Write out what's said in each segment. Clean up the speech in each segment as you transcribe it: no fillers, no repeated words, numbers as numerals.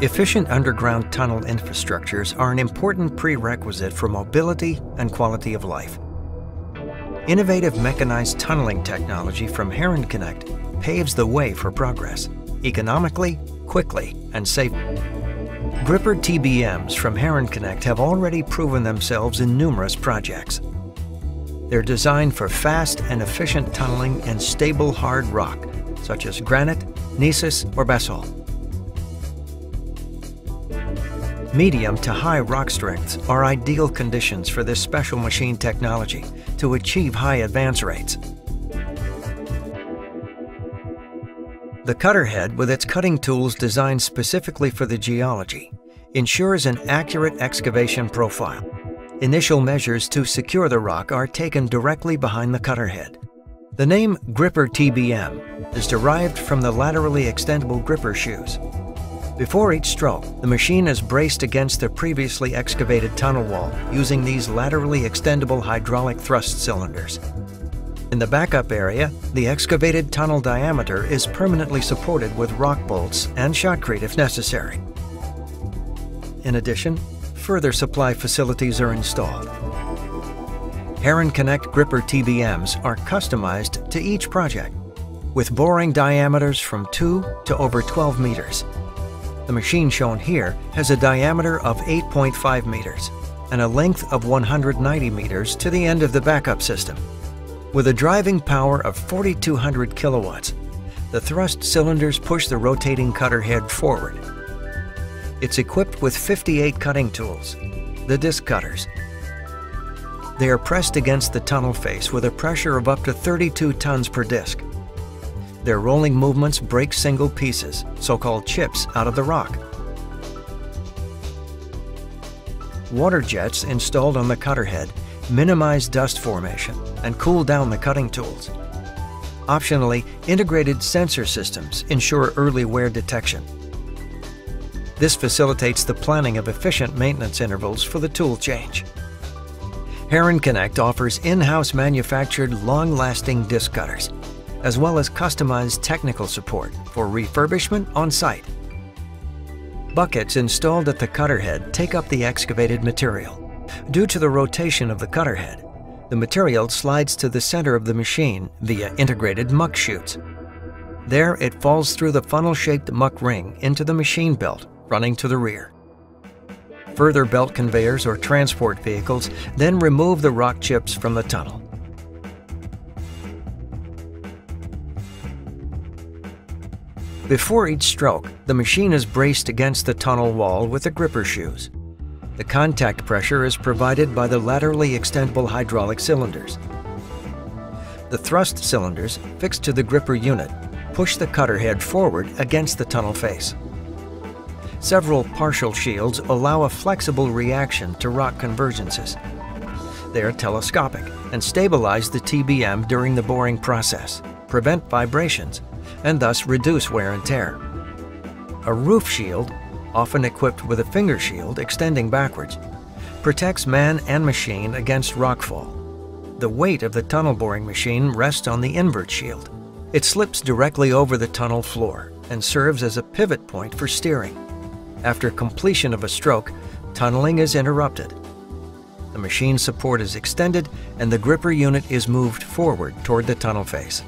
Efficient underground tunnel infrastructures are an important prerequisite for mobility and quality of life. Innovative mechanized tunneling technology from Heron Connect paves the way for progress, economically, quickly, and safely. Gripper TBMs from Heron Connect have already proven themselves in numerous projects. They're designed for fast and efficient tunneling in stable hard rock, such as granite, gneiss, or basalt. Medium to high rock strengths are ideal conditions for this special machine technology to achieve high advance rates. The cutter head, with its cutting tools designed specifically for the geology, ensures an accurate excavation profile. Initial measures to secure the rock are taken directly behind the cutter head. The name Gripper TBM is derived from the laterally extendable gripper shoes. Before each stroke, the machine is braced against the previously excavated tunnel wall using these laterally extendable hydraulic thrust cylinders. In the backup area, the excavated tunnel diameter is permanently supported with rock bolts and shotcrete if necessary. In addition, further supply facilities are installed. Heron Connect Gripper TBMs are customized to each project, with boring diameters from 2 to over 12 meters. The machine shown here has a diameter of 8.5 meters and a length of 190 meters to the end of the backup system. With a driving power of 4,200 kilowatts, the thrust cylinders push the rotating cutter head forward. It's equipped with 58 cutting tools, the disc cutters. They are pressed against the tunnel face with a pressure of up to 32 tons per disc. Their rolling movements break single pieces, so-called chips, out of the rock. Water jets installed on the cutter head minimize dust formation and cool down the cutting tools. Optionally, integrated sensor systems ensure early wear detection. This facilitates the planning of efficient maintenance intervals for the tool change. Heron Connect offers in-house manufactured long-lasting disc cutters, as well as customized technical support for refurbishment on site. Buckets installed at the cutter head take up the excavated material. Due to the rotation of the cutter head, the material slides to the center of the machine via integrated muck chutes. There, it falls through the funnel-shaped muck ring into the machine belt, running to the rear. Further belt conveyors or transport vehicles then remove the rock chips from the tunnel. Before each stroke, the machine is braced against the tunnel wall with the gripper shoes. The contact pressure is provided by the laterally extendable hydraulic cylinders. The thrust cylinders, fixed to the gripper unit, push the cutter head forward against the tunnel face. Several partial shields allow a flexible reaction to rock convergences. They are telescopic and stabilize the TBM during the boring process, prevent vibrations, and thus reduce wear and tear. A roof shield, often equipped with a finger shield extending backwards, protects man and machine against rockfall. The weight of the tunnel boring machine rests on the invert shield. It slips directly over the tunnel floor and serves as a pivot point for steering. After completion of a stroke, tunneling is interrupted. The machine support is extended and the gripper unit is moved forward toward the tunnel face.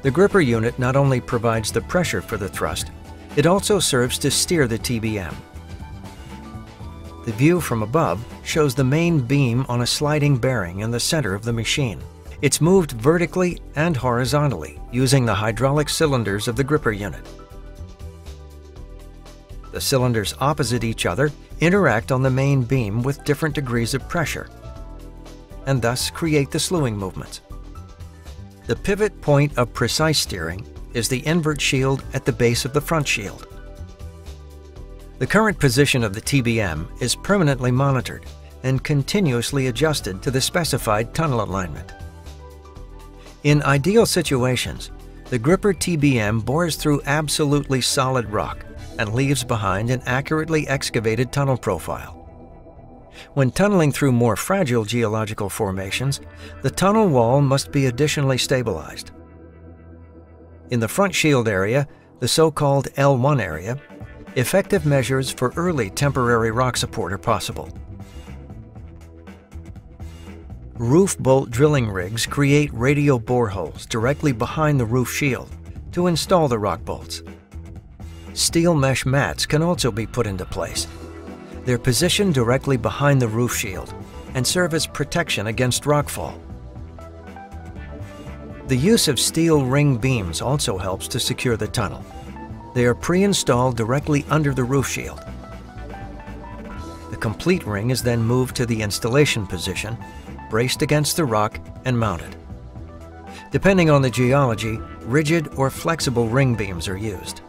The gripper unit not only provides the pressure for the thrust, it also serves to steer the TBM. The view from above shows the main beam on a sliding bearing in the center of the machine. It's moved vertically and horizontally using the hydraulic cylinders of the gripper unit. The cylinders opposite each other interact on the main beam with different degrees of pressure, and thus create the slewing movements. The pivot point of precise steering is the invert shield at the base of the front shield. The current position of the TBM is permanently monitored and continuously adjusted to the specified tunnel alignment. In ideal situations, the gripper TBM bores through absolutely solid rock and leaves behind an accurately excavated tunnel profile. When tunneling through more fragile geological formations, the tunnel wall must be additionally stabilized. In the front shield area, the so-called L1 area, effective measures for early temporary rock support are possible. Roof bolt drilling rigs create radial boreholes directly behind the roof shield to install the rock bolts. Steel mesh mats can also be put into place. They're positioned directly behind the roof shield and serve as protection against rockfall. The use of steel ring beams also helps to secure the tunnel. They are pre-installed directly under the roof shield. The complete ring is then moved to the installation position, braced against the rock, and mounted. Depending on the geology, rigid or flexible ring beams are used.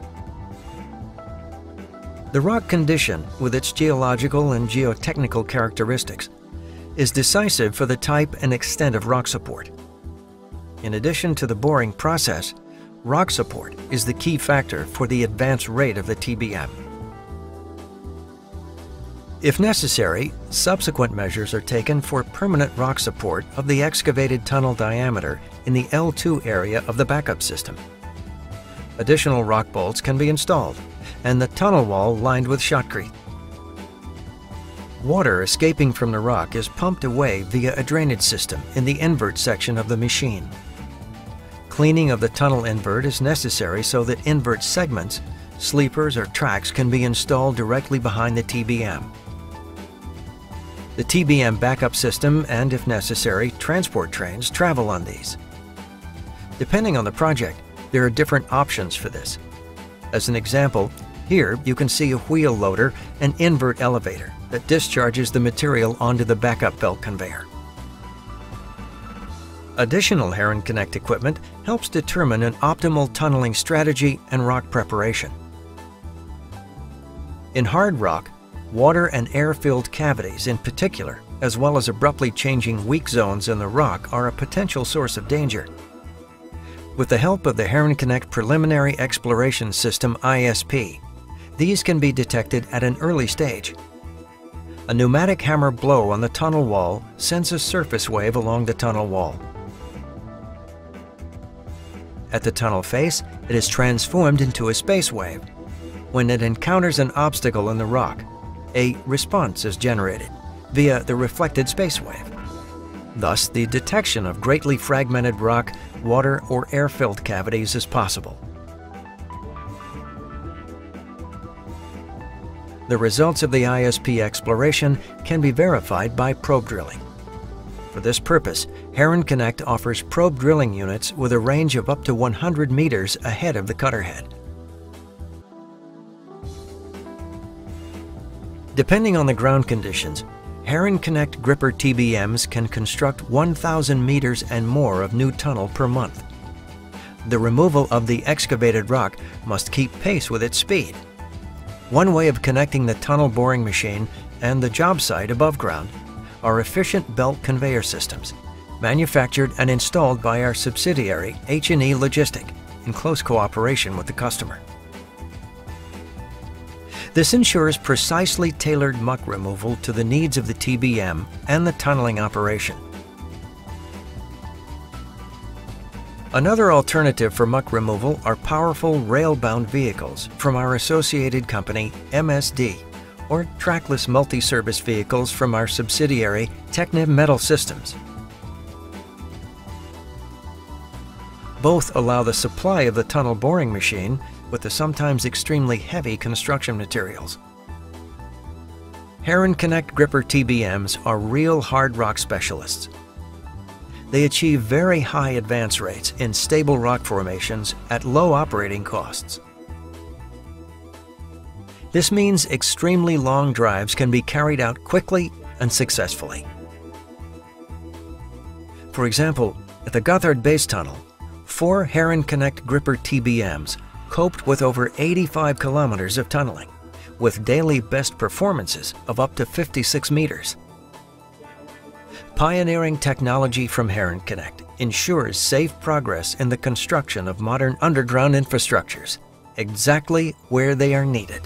The rock condition, with its geological and geotechnical characteristics, is decisive for the type and extent of rock support. In addition to the boring process, rock support is the key factor for the advance rate of the TBM. If necessary, subsequent measures are taken for permanent rock support of the excavated tunnel diameter in the L2 area of the backup system. Additional rock bolts can be installed, and the tunnel wall lined with shotcrete. Water escaping from the rock is pumped away via a drainage system in the invert section of the machine. Cleaning of the tunnel invert is necessary so that invert segments, sleepers, or tracks can be installed directly behind the TBM. The TBM backup system and, if necessary, transport trains travel on these. Depending on the project, there are different options for this. As an example, here you can see a wheel loader and invert elevator that discharges the material onto the backup belt conveyor. Additional Heron Connect equipment helps determine an optimal tunneling strategy and rock preparation. In hard rock, water and air-filled cavities in particular, as well as abruptly changing weak zones in the rock, are a potential source of danger. With the help of the Heron Connect Preliminary Exploration System ISP, these can be detected at an early stage. A pneumatic hammer blow on the tunnel wall sends a surface wave along the tunnel wall. At the tunnel face, it is transformed into a space wave. When it encounters an obstacle in the rock, a response is generated via the reflected space wave. Thus, the detection of greatly fragmented rock, water, or air-filled cavities is possible. The results of the ISP exploration can be verified by probe drilling. For this purpose, Heron Connect offers probe drilling units with a range of up to 100 meters ahead of the cutter head. Depending on the ground conditions, Heron Connect gripper TBMs can construct 1,000 meters and more of new tunnel per month. The removal of the excavated rock must keep pace with its speed. One way of connecting the tunnel boring machine and the job site above ground are efficient belt conveyor systems, manufactured and installed by our subsidiary H&E Logistic in close cooperation with the customer. This ensures precisely tailored muck removal to the needs of the TBM and the tunneling operation. Another alternative for muck removal are powerful rail-bound vehicles from our associated company MSD, or trackless multi-service vehicles from our subsidiary Technip Metal Systems. Both allow the supply of the tunnel boring machine with the sometimes extremely heavy construction materials. Heron Connect gripper TBMs are real hard rock specialists. They achieve very high advance rates in stable rock formations at low operating costs. This means extremely long drives can be carried out quickly and successfully. For example, at the Gotthard Base Tunnel, 4 Heron Connect gripper TBMs coped with over 85 kilometers of tunneling, with daily best performances of up to 56 meters. Pioneering technology from Heron Connect ensures safe progress in the construction of modern underground infrastructures, exactly where they are needed.